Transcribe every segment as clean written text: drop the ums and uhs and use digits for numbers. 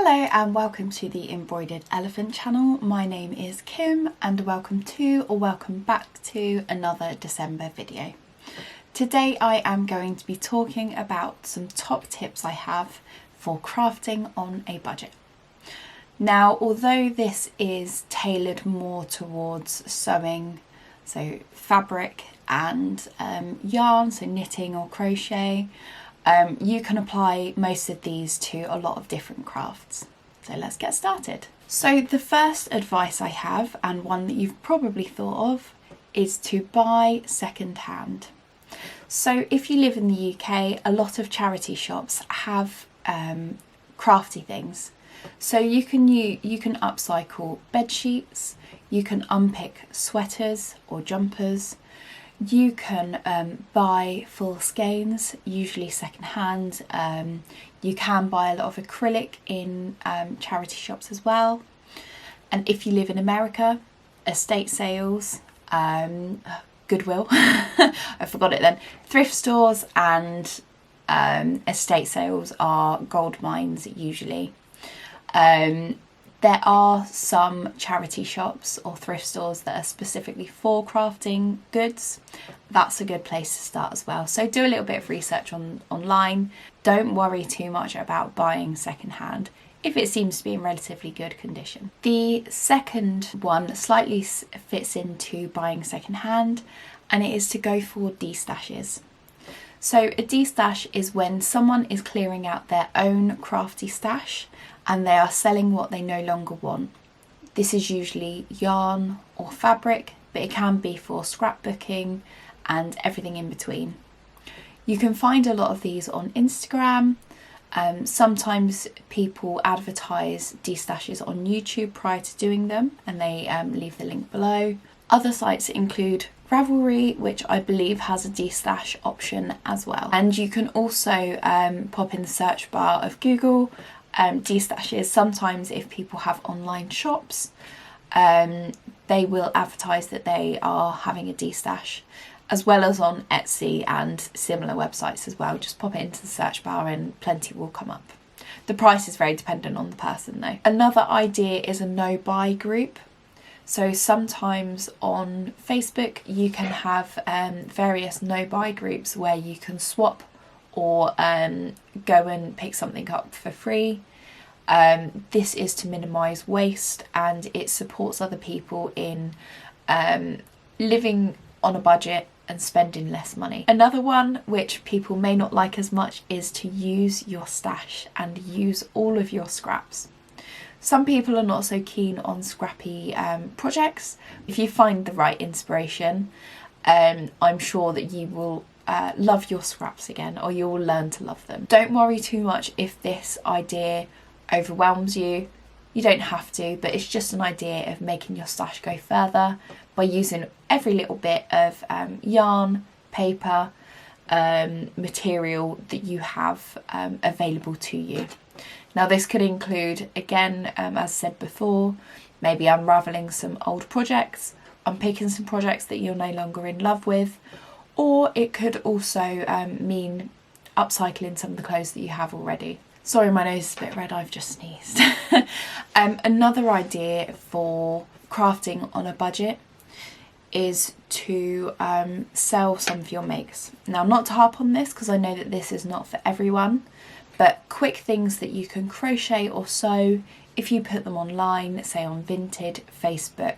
Hello and welcome to the Embroidered Elephant channel. My name is Kim and welcome back to another December video. Today I am going to be talking about some top tips I have for crafting on a budget. Now, although this is tailored more towards sewing, so fabric and yarn, so knitting or crochet, you can apply most of these to a lot of different crafts. So let's get started. So the first advice I have, and one that you've probably thought of, is to buy secondhand. So if you live in the UK, a lot of charity shops have crafty things. So you can upcycle bed sheets, you can unpick sweaters or jumpers. You can buy full skeins, usually secondhand. You can buy a lot of acrylic in charity shops as well. And if you live in America, estate sales, Goodwill, I forgot it then, thrift stores and estate sales are gold mines usually. There are some charity shops or thrift stores that are specifically for crafting goods. That's a good place to start as well. So do a little bit of research online. Don't worry too much about buying secondhand if it seems to be in relatively good condition. The second one slightly fits into buying secondhand, and it is to go for destashes. So a destash is when someone is clearing out their own crafty stash and they are selling what they no longer want. This is usually yarn or fabric, but it can be for scrapbooking and everything in between. You can find a lot of these on Instagram. Sometimes people advertise destashes on YouTube prior to doing them, and they leave the link below. Other sites include Ravelry, which I believe has a destash option as well. And you can also pop in the search bar of Google destashes. Sometimes if people have online shops, they will advertise that they are having a destash, as well as on Etsy and similar websites as well. Just pop it into the search bar and plenty will come up. The price is very dependent on the person though. Another idea is a no-buy group. So sometimes on Facebook you can have various no-buy groups where you can swap or go and pick something up for free. This is to minimise waste, and it supports other people in living on a budget and spending less money. Another one which people may not like as much is to use your stash and use all of your scraps. Some people are not so keen on scrappy projects. If you find the right inspiration, I'm sure that you will love your scraps again, or you will learn to love them. Don't worry too much if this idea overwhelms you. You don't have to, but it's just an idea of making your stash go further by using every little bit of yarn, paper, material that you have available to you. Now this could include, again, as said before, maybe unravelling some old projects, unpicking some projects that you're no longer in love with, or it could also mean upcycling some of the clothes that you have already. Sorry, my nose is a bit red, I've just sneezed. Another idea for crafting on a budget is to sell some of your makes. Now, not to harp on this because I know that this is not for everyone, but quick things that you can crochet or sew if you put them online, say on Vinted, Facebook,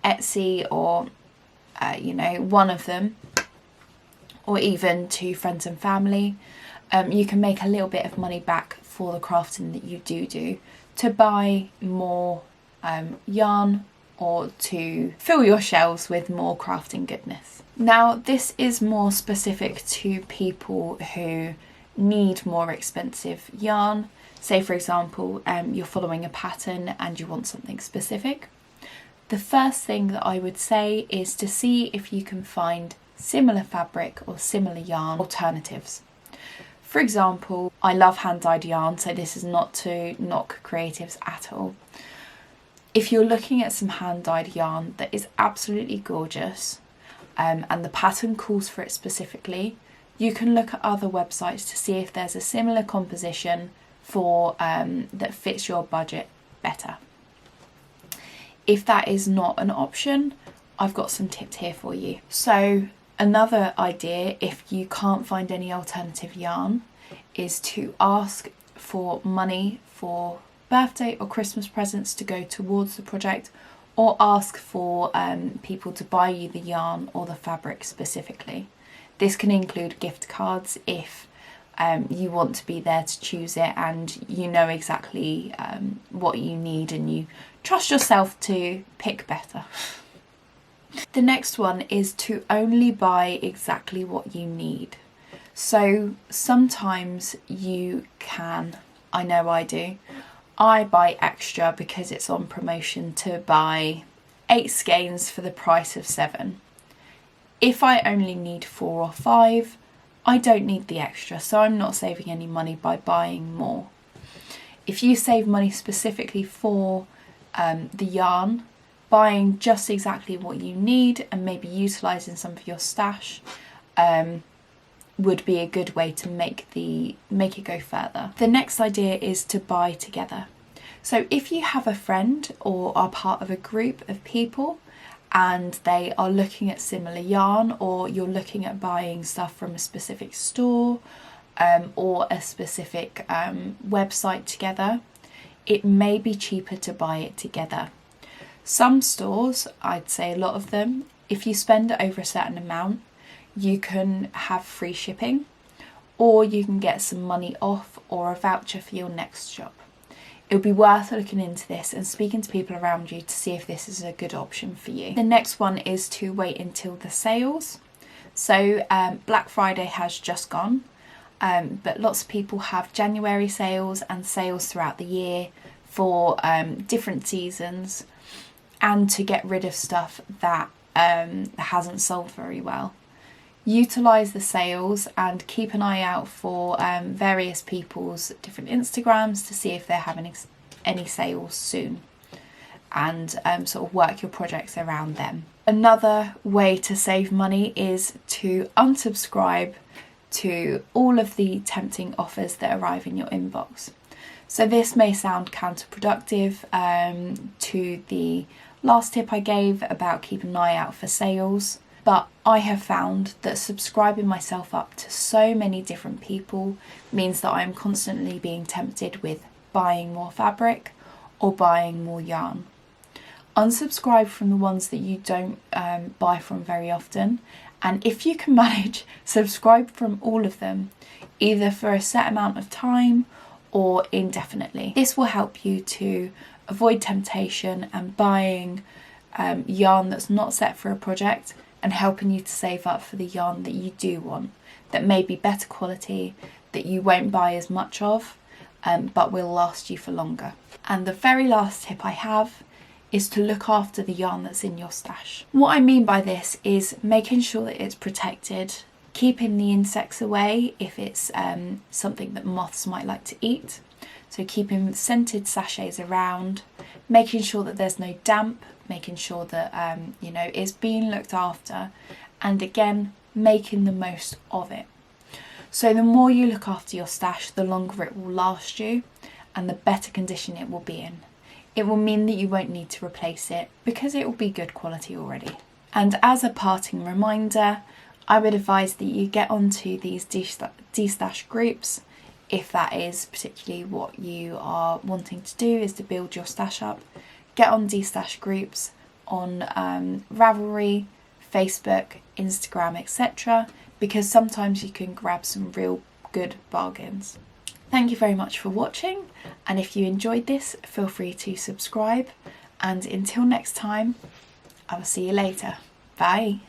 Etsy, or one of them, or even to friends and family. You can make a little bit of money back for the crafting that you do to buy more yarn or to fill your shelves with more crafting goodness. Now this is more specific to people who need more expensive yarn. Say for example you're following a pattern and you want something specific. The first thing that I would say is to see if you can find similar fabric or similar yarn alternatives. For example, I love hand-dyed yarn, so this is not to knock creatives at all. If you're looking at some hand-dyed yarn that is absolutely gorgeous and the pattern calls for it specifically, you can look at other websites to see if there's a similar composition for that fits your budget better. If that is not an option, I've got some tips here for you. So another idea, if you can't find any alternative yarn, is to ask for money for birthday or Christmas presents to go towards the project, or ask for people to buy you the yarn or the fabric specifically. This can include gift cards if you want to be there to choose it and you know exactly what you need and you trust yourself to pick better. The next one is to only buy exactly what you need. So sometimes you can, I know I do, I buy extra because it's on promotion to buy 8 skeins for the price of 7. If I only need 4 or 5, I don't need the extra, so I'm not saving any money by buying more. If you save money specifically for the yarn, buying just exactly what you need and maybe utilising some of your stash would be a good way to make it go further. The next idea is to buy together. So if you have a friend or are part of a group of people and they are looking at similar yarn, or you're looking at buying stuff from a specific store or a specific website together, it may be cheaper to buy it together. Some stores, I'd say a lot of them, if you spend over a certain amount, you can have free shipping, or you can get some money off or a voucher for your next shop. It would be worth looking into this and speaking to people around you to see if this is a good option for you. The next one is to wait until the sales. So Black Friday has just gone, but lots of people have January sales and sales throughout the year for different seasons, and to get rid of stuff that hasn't sold very well. Utilise the sales and keep an eye out for various people's different Instagrams to see if they're having any sales soon, and sort of work your projects around them. Another way to save money is to unsubscribe to all of the tempting offers that arrive in your inbox. So this may sound counterproductive to the last tip I gave about keeping an eye out for sales, but I have found that subscribing myself up to so many different people means that I'm constantly being tempted with buying more fabric or buying more yarn. Unsubscribe from the ones that you don't buy from very often, and if you can manage, subscribe from all of them, either for a set amount of time or indefinitely. This will help you to avoid temptation and buying yarn that's not set for a project, and helping you to save up for the yarn that you do want, that may be better quality, that you won't buy as much of, but will last you for longer. And the very last tip I have is to look after the yarn that's in your stash. What I mean by this is making sure that it's protected, keeping the insects away if it's something that moths might like to eat, so keeping scented sachets around, making sure that there's no damp, making sure that it's being looked after, and again, making the most of it. So the more you look after your stash, the longer it will last you and the better condition it will be in. It will mean that you won't need to replace it because it will be good quality already. And as a parting reminder, I would advise that you get onto these de-stash groups if that is particularly what you are wanting to do, is to build your stash up. Get on de-stash groups on Ravelry, Facebook, Instagram, etc., because sometimes you can grab some real good bargains. Thank you very much for watching, and if you enjoyed this, feel free to subscribe, and until next time, I will see you later. Bye.